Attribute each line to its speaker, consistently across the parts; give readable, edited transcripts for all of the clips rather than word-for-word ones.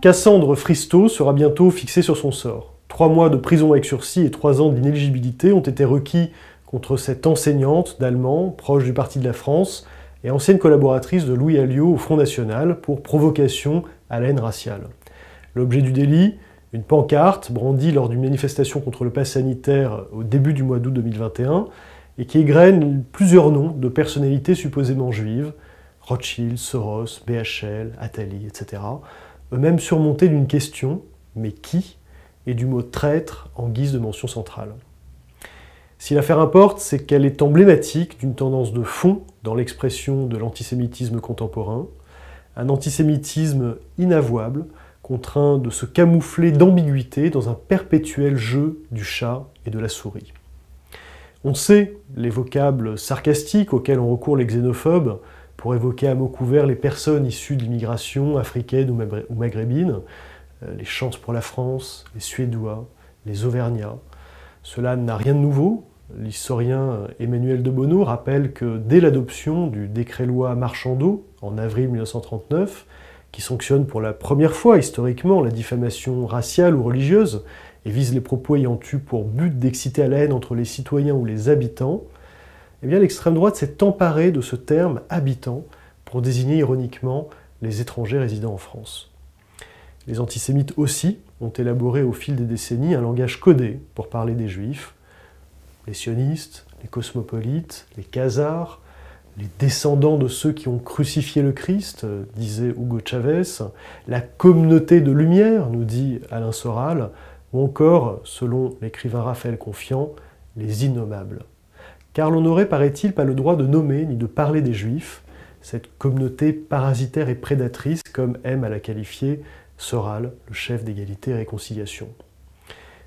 Speaker 1: Cassandre Fristo sera bientôt fixée sur son sort. 3 mois de prison avec sursis et 3 ans d'inéligibilité ont été requis contre cette enseignante d'allemand, proche du Parti de la France, et ancienne collaboratrice de Louis Alliot au Front National pour provocation à la haine raciale. L'objet du délit, une pancarte brandie lors d'une manifestation contre le pass sanitaire au début du mois d'août 2021 et qui égrène plusieurs noms de personnalités supposément juives, Rothschild, Soros, BHL, Attali, etc., eux-mêmes surmontés d'une question, mais qui, et du mot traître en guise de mention centrale. Si l'affaire importe, c'est qu'elle est emblématique d'une tendance de fond dans l'expression de l'antisémitisme contemporain, un antisémitisme inavouable, contraint de se camoufler d'ambiguïté dans un perpétuel jeu du chat et de la souris. On sait les vocables sarcastiques auxquels ont recours les xénophobes pour évoquer à mots couverts les personnes issues de l'immigration africaine ou maghrébine, les chances pour la France, les Suédois, les Auvergnats. Cela n'a rien de nouveau. L'historien Emmanuel de Bono rappelle que dès l'adoption du décret-loi Marchandeau, en avril 1939, qui sanctionne pour la première fois historiquement la diffamation raciale ou religieuse et vise les propos ayant eu pour but d'exciter à la haine entre les citoyens ou les habitants, eh bien l'extrême droite s'est emparée de ce terme « habitant » pour désigner ironiquement les étrangers résidant en France. Les antisémites aussi ont élaboré au fil des décennies un langage codé pour parler des juifs, les sionistes, les cosmopolites, les khazars, les descendants de ceux qui ont crucifié le Christ, disait Hugo Chavez, la communauté de lumière, nous dit Alain Soral, ou encore, selon l'écrivain Raphaël Confiant, les innommables. Car l'on n'aurait, paraît-il, pas le droit de nommer ni de parler des Juifs, cette communauté parasitaire et prédatrice, comme aime à la qualifier Soral, le chef d'égalité et réconciliation.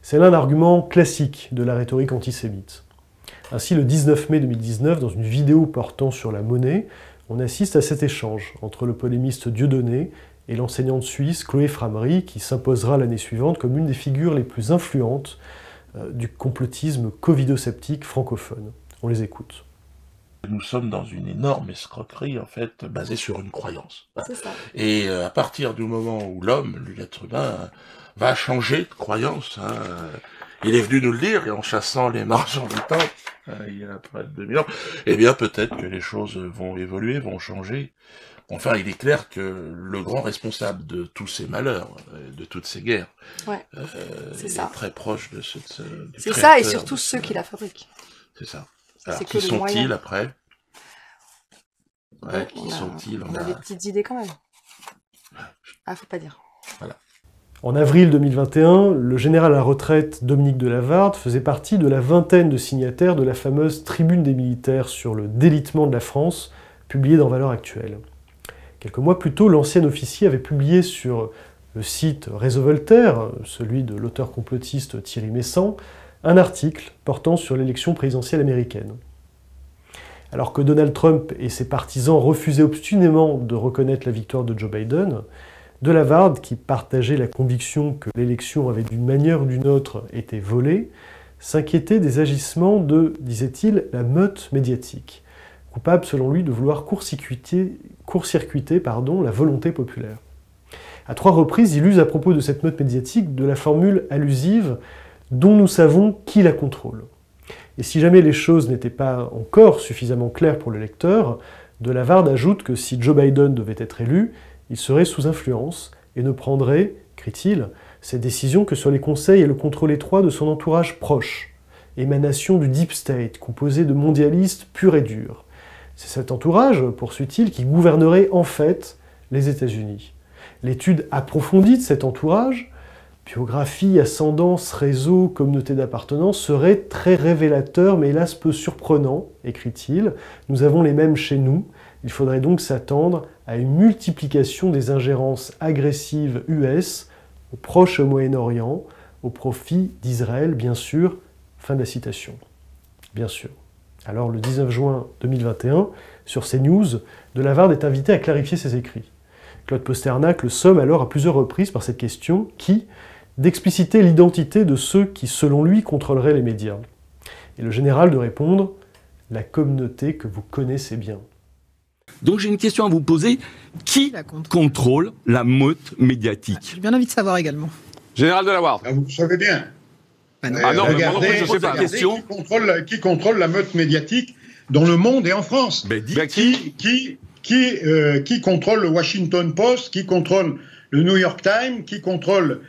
Speaker 1: C'est là un argument classique de la rhétorique antisémite. Ainsi, le 19 mai 2019, dans une vidéo portant sur la monnaie, on assiste à cet échange entre le polémiste Dieudonné et l'enseignante suisse Chloé Framery, qui s'imposera l'année suivante comme une des figures les plus influentes du complotisme covidosceptique francophone. On les écoute.
Speaker 2: Nous sommes dans une énorme escroquerie, en fait, basée sur une croyance.
Speaker 3: C'est ça.
Speaker 2: Et à partir du moment où l'homme, l'être humain, va changer de croyance, il est venu nous le dire, et en chassant les marchands du temps, il y a près de 2000 ans, eh bien peut-être que les choses vont évoluer, vont changer. Enfin, il est clair que le grand responsable de tous ces malheurs, de toutes ces guerres, est très proche de ce
Speaker 3: c'est ça, et surtout ceux qui la fabriquent.
Speaker 2: C'est ça. Alors, qui sont-ils après? Ouais, qui sont-ils?
Speaker 3: On a des petites idées quand même. Ah, faut pas dire.
Speaker 2: Voilà.
Speaker 1: En avril 2021, le général à la retraite Dominique de Lavarde faisait partie de la vingtaine de signataires de la fameuse Tribune des militaires sur le délitement de la France, publiée dans Valeurs Actuelles. Quelques mois plus tôt, l'ancien officier avait publié sur le site Réseau Voltaire, celui de l'auteur complotiste Thierry Messant, un article portant sur l'élection présidentielle américaine. Alors que Donald Trump et ses partisans refusaient obstinément de reconnaître la victoire de Joe Biden, de Lavarde, qui partageait la conviction que l'élection avait d'une manière ou d'une autre été volée, s'inquiétait des agissements de, disait-il, la meute médiatique, coupable selon lui de vouloir court-circuiter la volonté populaire. À 3 reprises, il use à propos de cette meute médiatique de la formule allusive dont nous savons qui la contrôle. Et si jamais les choses n'étaient pas encore suffisamment claires pour le lecteur, de Lavarde ajoute que si Joe Biden devait être élu, il serait sous influence et ne prendrait, crie-t-il, ses décisions que sur les conseils et le contrôle étroit de son entourage proche, émanation du Deep State, composé de mondialistes purs et durs. C'est cet entourage, poursuit-il, qui gouvernerait en fait les États-Unis. L'étude approfondie de cet entourage, biographie, ascendance, réseau, communauté d'appartenance, serait très révélateur, mais hélas peu surprenant, écrit-il. Nous avons les mêmes chez nous. Il faudrait donc s'attendre à une multiplication des ingérences agressives US au Proche et au Moyen-Orient, au profit d'Israël, bien sûr. Fin de la citation. Bien sûr. Alors, le 19 juin 2021, sur CNews, de Lavarde est invité à clarifier ses écrits. Claude Posternac le somme alors à plusieurs reprises par cette question qui, d'expliciter l'identité de ceux qui, selon lui, contrôleraient les médias. Et le général de répondre « la communauté que vous connaissez bien ».
Speaker 4: Donc j'ai une question à vous poser. Qui contrôle la meute médiatique?
Speaker 5: J'ai bien envie de savoir également.
Speaker 6: Général de la Ward.
Speaker 7: Ah, vous le savez bien.
Speaker 6: Ah non,
Speaker 7: regardez,
Speaker 6: je sais pas.
Speaker 4: Question.
Speaker 7: Qui contrôle la meute médiatique dans le monde et en France. Qui contrôle le Washington Post, qui contrôle le New York Times, qui contrôle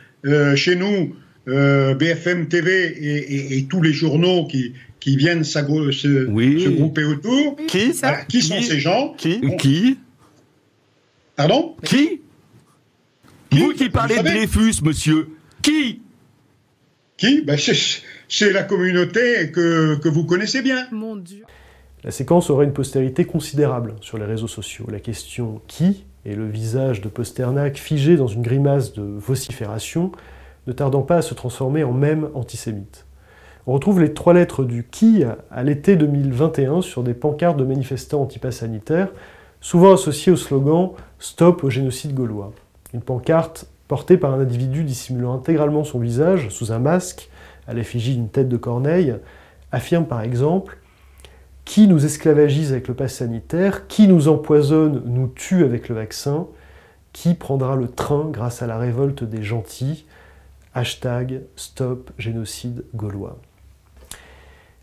Speaker 7: chez nous BFM TV et tous les journaux qui viennent se grouper autour.
Speaker 6: Qui
Speaker 7: sont ces gens?
Speaker 4: Qui
Speaker 7: Pardon?
Speaker 4: Qui Vous qui parlez de Dreyfus, monsieur. Qui
Speaker 7: C'est la communauté que vous connaissez bien.
Speaker 5: Mon Dieu.
Speaker 1: La séquence aurait une postérité considérable sur les réseaux sociaux. La question « qui ?» et le visage de Pasternak figé dans une grimace de vocifération, ne tardant pas à se transformer en mème antisémite. On retrouve les 3 lettres du « qui » à l'été 2021 sur des pancartes de manifestants anti-pass sanitaires, souvent associées au slogan « Stop au génocide gaulois ». Une pancarte portée par un individu dissimulant intégralement son visage sous un masque, à l'effigie d'une tête de corneille, affirme par exemple « Qui nous esclavagise avec le pass sanitaire? Qui nous empoisonne, nous tue avec le vaccin? Qui prendra le train grâce à la révolte des gentils? Hashtag Stop génocide gaulois ».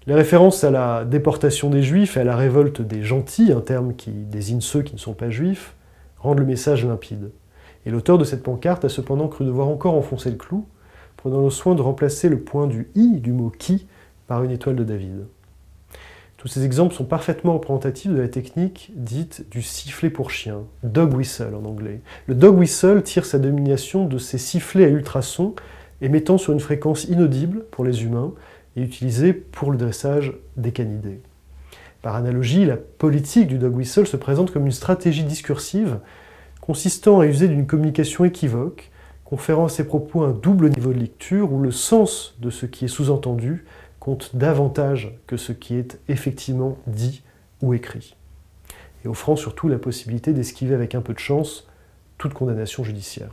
Speaker 1: Les références à la déportation des juifs et à la révolte des gentils, un terme qui désigne ceux qui ne sont pas juifs, rendent le message limpide. Et l'auteur de cette pancarte a cependant cru devoir encore enfoncer le clou, prenant le soin de remplacer le point du « i » du mot « qui » par une étoile de David. Tous ces exemples sont parfaitement représentatifs de la technique dite du sifflet pour chien, dog whistle en anglais. Le dog whistle tire sa dénomination de ces sifflets à ultrasons émettant sur une fréquence inaudible pour les humains et utilisés pour le dressage des canidés. Par analogie, la politique du dog whistle se présente comme une stratégie discursive consistant à user d'une communication équivoque, conférant à ses propos un double niveau de lecture où le sens de ce qui est sous-entendu compte davantage que ce qui est effectivement dit ou écrit, et offrant surtout la possibilité d'esquiver avec un peu de chance toute condamnation judiciaire.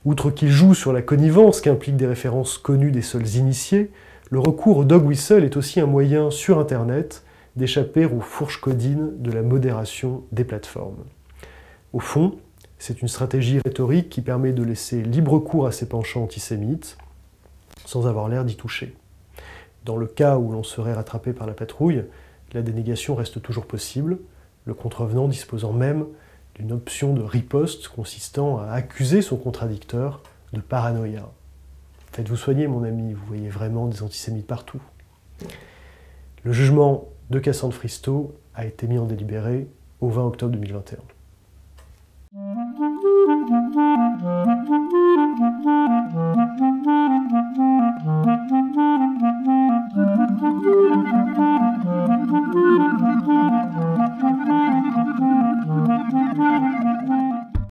Speaker 1: Outre qu'il joue sur la connivence qu'impliquent des références connues des seuls initiés, le recours au dog whistle est aussi un moyen sur Internet d'échapper aux fourches codines de la modération des plateformes. Au fond, c'est une stratégie rhétorique qui permet de laisser libre cours à ses penchants antisémites, sans avoir l'air d'y toucher. Dans le cas où l'on serait rattrapé par la patrouille, la dénégation reste toujours possible, le contrevenant disposant même d'une option de riposte consistant à accuser son contradicteur de paranoïa. Faites-vous soigner, mon ami, vous voyez vraiment des antisémites partout. Le jugement de Cassandre Fristo a été mis en délibéré au 20 octobre 2021.